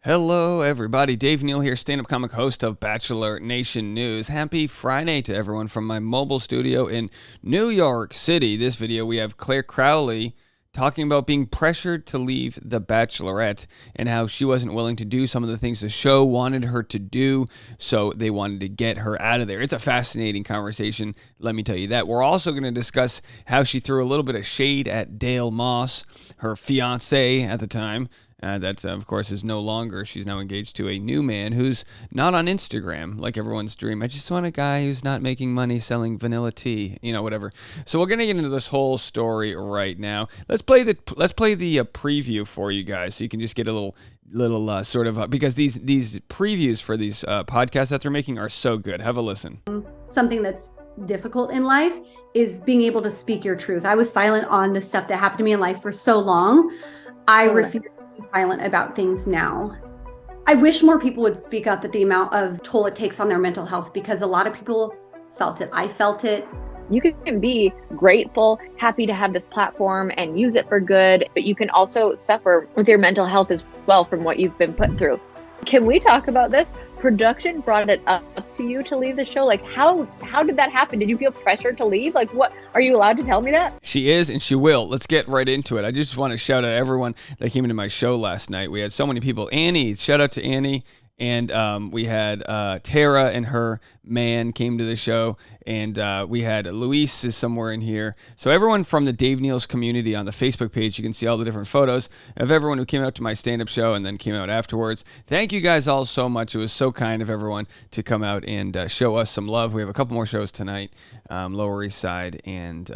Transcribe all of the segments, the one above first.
Hello, everybody. Dave Neal here, stand-up comic host of Bachelor Nation News. Happy Friday to everyone from my mobile studio in New York City. This video, we have Clare Crawley talking about being pressured to leave The Bachelorette and how she wasn't willing to do some of the things the show wanted her to do, so they wanted to get her out of there. It's a fascinating conversation, let me tell you that. We're also going to discuss how she threw a little bit of shade at Dale Moss, her fiancé at the time. That, of course, is no longer. She's now engaged to a new man who's not on Instagram, like everyone's dream. I just want a guy who's not making money selling vanilla tea, whatever. So we're gonna get into this whole story right now. Let's play the preview for you guys, so you can just get a little sort of because these previews for these podcasts that they're making are so good. Have a listen. Something that's difficult in life is being able to speak your truth. I was silent on the stuff that happened to me in life for so long. I refuse silent about things now. I wish more people would speak up at the amount of toll it takes on their mental health, because a lot of people felt it. I felt it. You can be grateful, happy to have this platform and use it for good, but you can also suffer with your mental health as well from what you've been put through. Can we talk about this? Production brought it up to you to leave the show. Like, how did that happen? Did you feel pressure to leave? Like, what, are you allowed to tell me that? She is, and she will. Let's get right into it. I just want to shout out everyone that came into my show last night. We had so many people. Annie, shout out to Annie. And we had Tara and her man came to the show, and we had Luis is somewhere in here. So everyone from the Dave Neal's community on the Facebook page, you can see all the different photos of everyone who came out to my stand-up show and then came out afterwards. Thank you guys all so much. It was so kind of everyone to come out and show us some love. We have a couple more shows tonight, Lower East Side and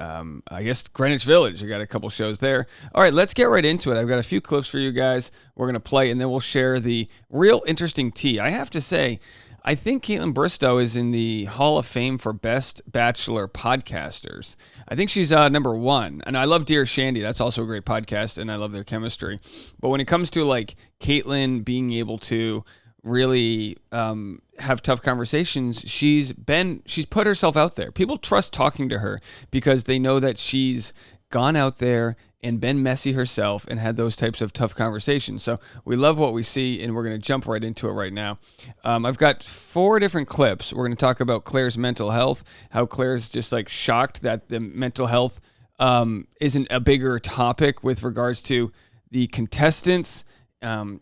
I guess Greenwich Village. I got a couple shows there. All right, let's get right into it. I've got a few clips for you guys. We're going to play, and then we'll share the real interesting tea. I have to say, I think Caitlin Bristow is in the Hall of Fame for Best Bachelor Podcasters. I think she's number one. And I love Dear Shandy. That's also a great podcast, and I love their chemistry. But when it comes to, like, Caitlin being able to really have tough conversations, she's put herself out there. People trust talking to her because they know that she's gone out there and been messy herself and had those types of tough conversations. So we love what we see, and we're going to jump right into it right now. I've got 4 different clips. We're going to talk about Clare's mental health, how Clare's just like shocked that the mental health isn't a bigger topic with regards to the contestants. And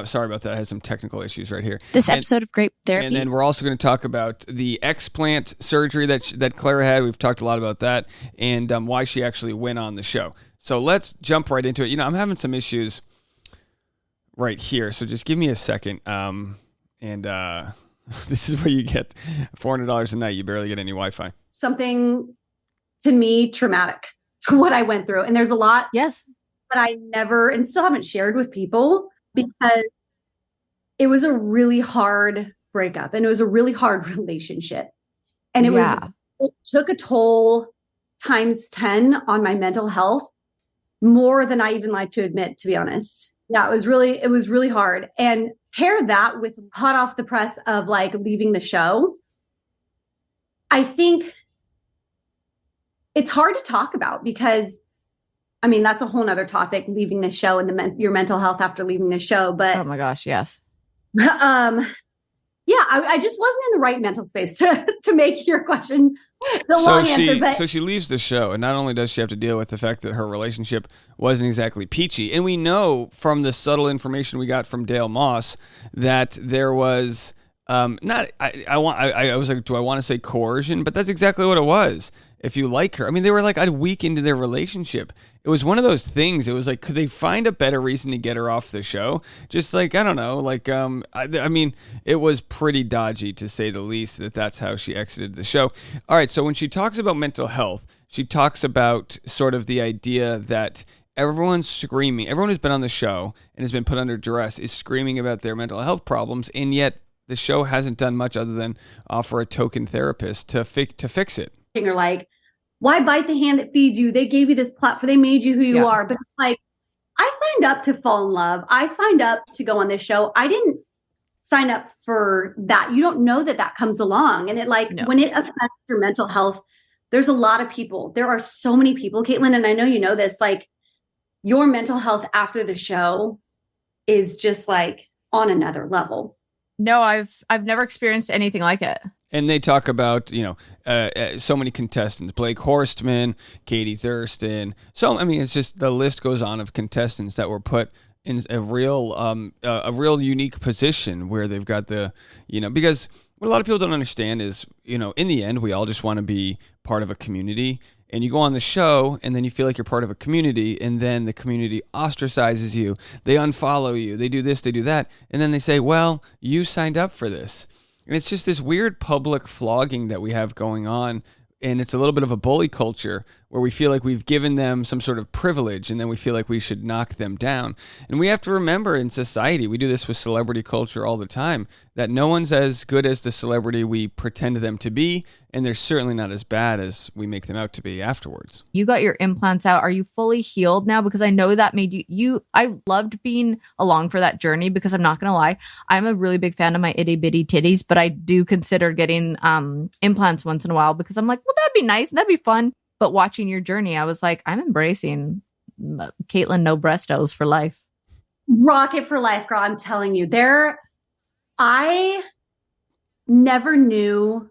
sorry about that. I had some technical issues right here. This episode of Grape Therapy. And then we're also going to talk about the explant surgery that Claire had. We've talked a lot about that, and why she actually went on the show. So let's jump right into it. I'm having some issues right here, so just give me a second. This is where you get $400 a night. You barely get any Wi-Fi. Something, to me, traumatic to what I went through. And there's a lot Yes. that I never and still haven't shared with people, because it was a really hard breakup and it was a really hard relationship. And it took a toll times 10 on my mental health, more than I even like to admit, to be honest. Yeah, it was really hard. And pair that with hot off the press of like leaving the show. I think it's hard to talk about because, I mean, that's a whole nother topic, leaving the show and your mental health after leaving the show. But Oh my gosh, yes. Yeah, I just wasn't in the right mental space to make your question the long answer. But so she leaves the show, and not only does she have to deal with the fact that her relationship wasn't exactly peachy, and we know from the subtle information we got from Dale Moss that there was not. I was like, do I want to say coercion? But that's exactly what it was. If you like her, I mean, they were like a week into their relationship. It was one of those things. It was like, could they find a better reason to get her off the show? Just like, I don't know, like, I mean, it was pretty dodgy to say the least that's how she exited the show. All right. So when she talks about mental health, she talks about sort of the idea that everyone's screaming. Everyone who's been on the show and has been put under duress is screaming about their mental health problems. And yet the show hasn't done much other than offer a token therapist to fix it. You're like, why bite the hand that feeds you? They gave you this platform. They made you who you are. But like, I signed up to fall in love. I signed up to go on this show. I didn't sign up for that. You don't know that comes along. And it when it affects your mental health, there's a lot of people. There are so many people, Caitlin, and I know you know this, like your mental health after the show is just like on another level. No, I've never experienced anything like it. And they talk about, so many contestants, Blake Horstman, Katie Thurston. So, I mean, it's just the list goes on of contestants that were put in a real unique position where they've got because what a lot of people don't understand is, in the end, we all just want to be part of a community. And you go on the show and then you feel like you're part of a community, and then the community ostracizes you. They unfollow you. They do this, they do that. And then they say, well, you signed up for this. And it's just this weird public flogging that we have going on. And it's a little bit of a bully culture where we feel like we've given them some sort of privilege, and then we feel like we should knock them down. And we have to remember, in society, we do this with celebrity culture all the time, that no one's as good as the celebrity we pretend them to be, and they're certainly not as bad as we make them out to be afterwards. You got your implants out. Are you fully healed now? Because I know that made I loved being along for that journey, because I'm not going to lie, I'm a really big fan of my itty bitty titties, but I do consider getting implants once in a while, because I'm like, well, that'd be nice. That'd be fun. But watching your journey, I was like, I'm embracing Caitlin no breastos for life. Rocket for life, girl. I'm telling you, I never knew.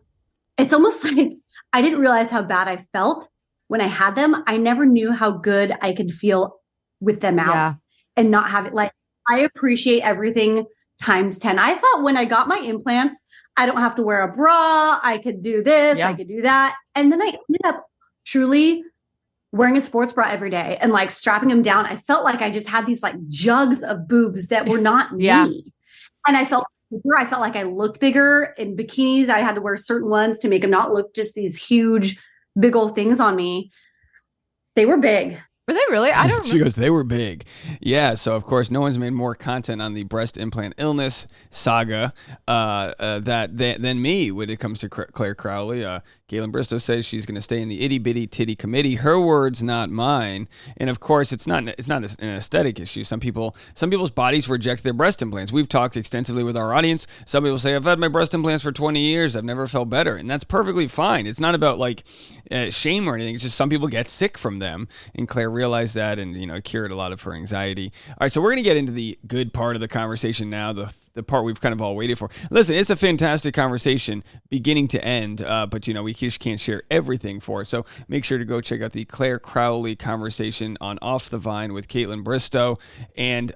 It's almost like I didn't realize how bad I felt when I had them. I never knew how good I could feel with them out and not have it. Like, I appreciate everything times 10. I thought when I got my implants, I don't have to wear a bra. I could do this. I could do that. And then I ended up truly wearing a sports bra every day and like strapping them down. I felt like I just had these like jugs of boobs that were not me. And I felt bigger. I felt like I looked bigger in bikinis. I had to wear certain ones to make them not look just these huge, big old things on me. They were big. Were they really? I don't remember. She goes, they were big. Yeah, so of course, no one's made more content on the breast implant illness saga than me when it comes to Clare Crawley. Caitlin Bristow says she's going to stay in the itty bitty titty committee. Her words, not mine. And of course, it's not an aesthetic issue. Some people's bodies reject their breast implants. We've talked extensively with our audience. Some people say, I've had my breast implants for 20 years. I've never felt better. And that's perfectly fine. It's not about like shame or anything. It's just some people get sick from them. And Claire realized that and, cured a lot of her anxiety. All right, so we're going to get into the good part of the conversation now, the part we've kind of all waited for. Listen, it's a fantastic conversation beginning to end, but we just can't share everything for it. So make sure to go check out the Clare Crawley conversation on Off the Vine with Caitlin Bristow. And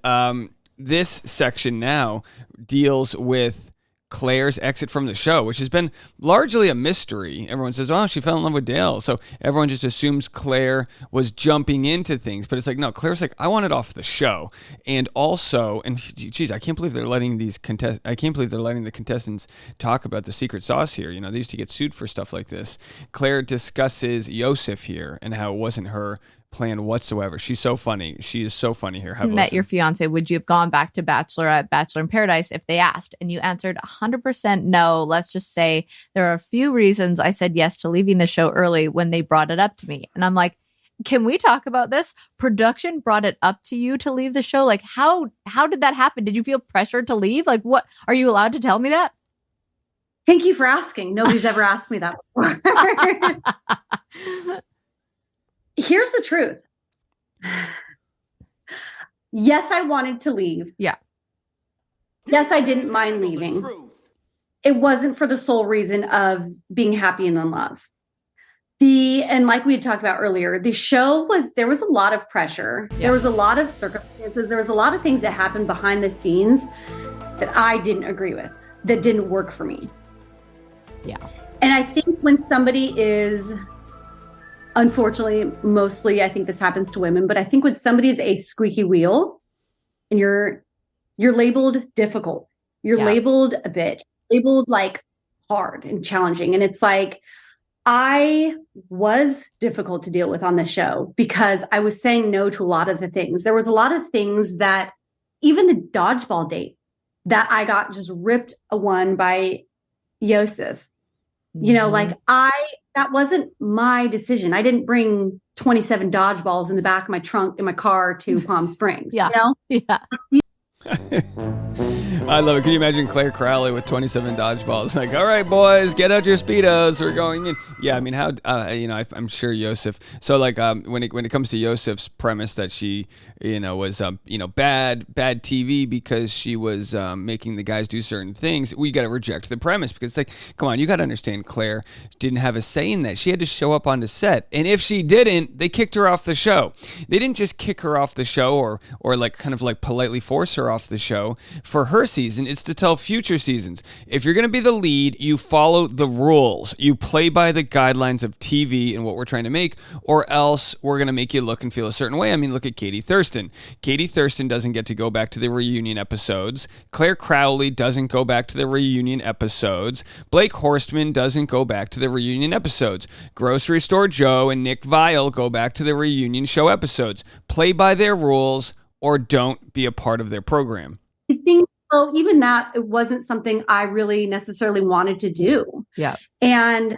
this section now deals with Claire's exit from the show, which has been largely a mystery. Everyone says, oh, she fell in love with Dale. So everyone just assumes Claire was jumping into things. But it's like, no, Claire's like, I want it off the show. And also, and geez, I can't believe they're letting the contestants talk about the secret sauce here. They used to get sued for stuff like this. Claire discusses Yosef here and how it wasn't her plan whatsoever. She's so funny. She is so funny here. Met your fiance. Would you have gone back to Bachelor in Paradise if they asked? And you answered 100% no. Let's just say there are a few reasons I said yes to leaving the show early when they brought it up to me. And I'm like, can we talk about this? Production brought it up to you to leave the show. Like, how did that happen? Did you feel pressured to leave? Like, what are you allowed to tell me that? Thank you for asking. Nobody's ever asked me that before. Here's the truth. Yes, I wanted to leave. Yeah. Yes, I didn't mind leaving. It wasn't for the sole reason of being happy and in love. And like we had talked about earlier, there was a lot of pressure. Yeah. There was a lot of circumstances. There was a lot of things that happened behind the scenes that I didn't agree with, that didn't work for me. Yeah. And I think when somebody is, unfortunately, mostly I think this happens to women, but I think when somebody is a squeaky wheel and you're labeled difficult, you're labeled a bitch, labeled like hard and challenging. And it's like, I was difficult to deal with on the show because I was saying no to a lot of the things. There was a lot of things that, even the dodgeball date that I got just ripped a one by Yosef, that wasn't my decision. I didn't bring 27 dodgeballs in the back of my trunk in my car to Palm Springs. Yeah. Yeah. I love it. Can you imagine Clare Crawley with 27 dodgeballs? Like, all right, boys, get out your Speedos. We're going in. Yeah, I mean, how, I'm sure Yosef. So, like, when it comes to Yosef's premise that she, was, bad TV because she was making the guys do certain things, we got to reject the premise because it's like, come on, you got to understand Claire didn't have a say in that. She had to show up on the set. And if she didn't, they kicked her off the show. They didn't just kick her off the show or like kind of like politely force her off the show for her season. It's to tell future seasons, if you're going to be the lead, you follow the rules. You play by the guidelines of TV and what we're trying to make, or else we're going to make you look and feel a certain way. I mean, look at Katie Thurston. Katie Thurston doesn't get to go back to the reunion episodes. Clare Crawley doesn't go back to the reunion episodes. Blake Horstman doesn't go back to the reunion episodes. Grocery Store Joe and Nick Viall go back to the reunion show episodes. Play by their rules or don't be a part of their program. These things, so even that, it wasn't something I really necessarily wanted to do. Yeah. And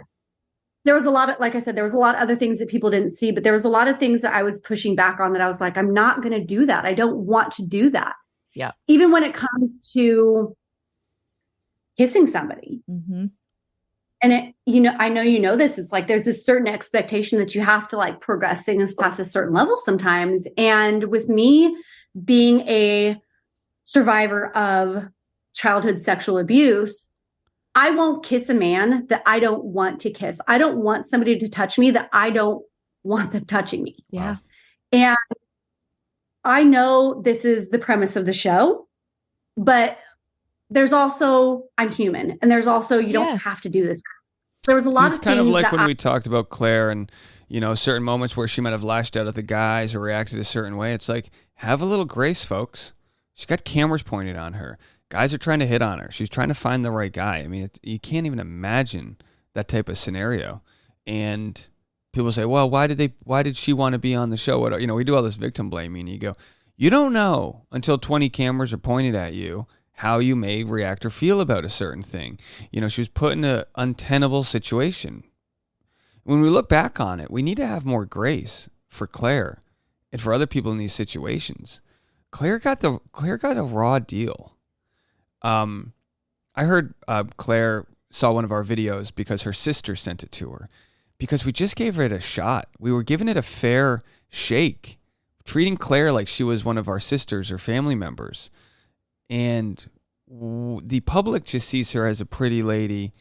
there was a lot of, like I said, there was a lot of other things that people didn't see, but there was a lot of things that I was pushing back on that I was like, I'm not going to do that. I don't want to do that. Yeah. Even when it comes to kissing somebody. Mm-hmm. And I know this, it's like, there's this certain expectation that you have to like progress things past a certain level sometimes. And with me being a survivor of childhood sexual abuse, I won't kiss a man that I don't want to kiss. I don't want somebody to touch me that I don't want them touching me. Yeah. And I know this is the premise of the show, but there's also, I'm human. And there's also, you don't have to do this. There was a lot of things. It's kind of like when we talked about Claire and, certain moments where she might have lashed out at the guys or reacted a certain way. It's like, have a little grace, folks. She's got cameras pointed on her. Guys are trying to hit on her. She's trying to find the right guy. I mean, you can't even imagine that type of scenario. And people say, well, why did she want to be on the show? We do all this victim blaming. You go, you don't know until 20 cameras are pointed at you how you may react or feel about a certain thing. She was put in an untenable situation. When we look back on it, we need to have more grace for Claire and for other people in these situations. Claire got a raw deal. I heard Claire saw one of our videos because her sister sent it to her. Because we just gave it a shot. We were giving it a fair shake, treating Claire like she was one of our sisters or family members. And the public just sees her as a pretty lady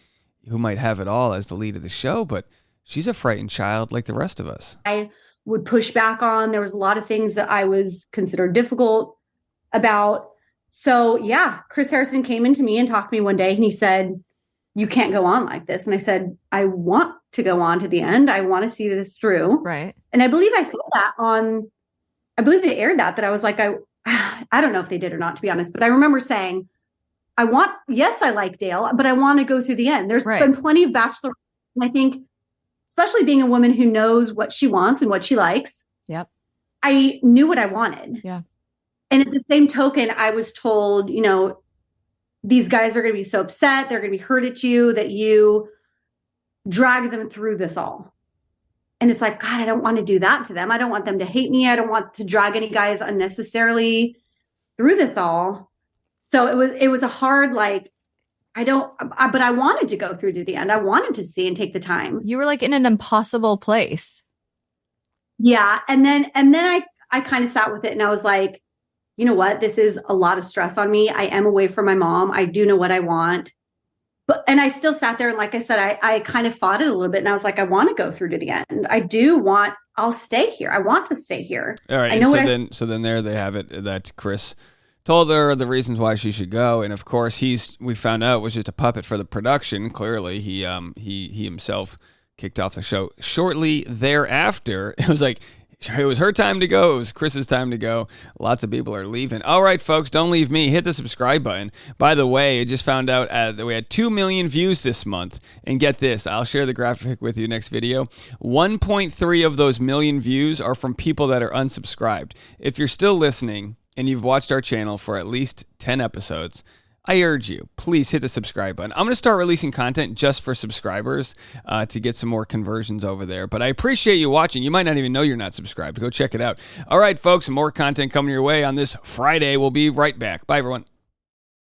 who might have it all as the lead of the show, but she's a frightened child like the rest of us. I would push back on. There was a lot of things that I was considered difficult about. So yeah, Chris Harrison came into me and talked to me one day and he said, you can't go on like this. And I said, I want to go on to the end. I want to see this through. Right. And I believe I said that I believe they aired that I was like, I don't know if they did or not, to be honest, but I remember saying, I like Dale, but I want to go through the end. There's been plenty of Bachelor. And I think, especially being a woman who knows what she wants and what she likes. Yep. I knew what I wanted. Yeah. And at the same token, I was told, these guys are going to be so upset. They're going to be hurt at you that you drag them through this all. And it's like, God, I don't want to do that to them. I don't want them to hate me. I don't want to drag any guys unnecessarily through this all. So it was a hard, but I wanted to go through to the end. I wanted to see and take the time. You were like in an impossible place. Yeah. And then I kind of sat with it and I was like, you know what? This is a lot of stress on me. I am away from my mom. I do know what I want. And I still sat there. And like I said, I kind of fought it a little bit. And I was like, I want to go through to the end. I'll stay here. I want to stay here. All right. I know so then there they have it, that Chris told her the reasons why she should go. And of course, we found out was just a puppet for the production. Clearly, he himself kicked off the show shortly thereafter. It was like, it was her time to go. It was Chris's time to go. Lots of people are leaving. All right, folks, don't leave me. Hit the subscribe button. By the way, I just found out that we had 2 million views this month. And get this, I'll share the graphic with you next video. 1.3 of those million views are from people that are unsubscribed. If you're still listening and you've watched our channel for at least 10 episodes, I urge you, please hit the subscribe button. I'm going to start releasing content just for subscribers to get some more conversions over there. But I appreciate you watching. You might not even know you're not subscribed. Go check it out. All right, folks, more content coming your way on this Friday. We'll be right back. Bye, everyone.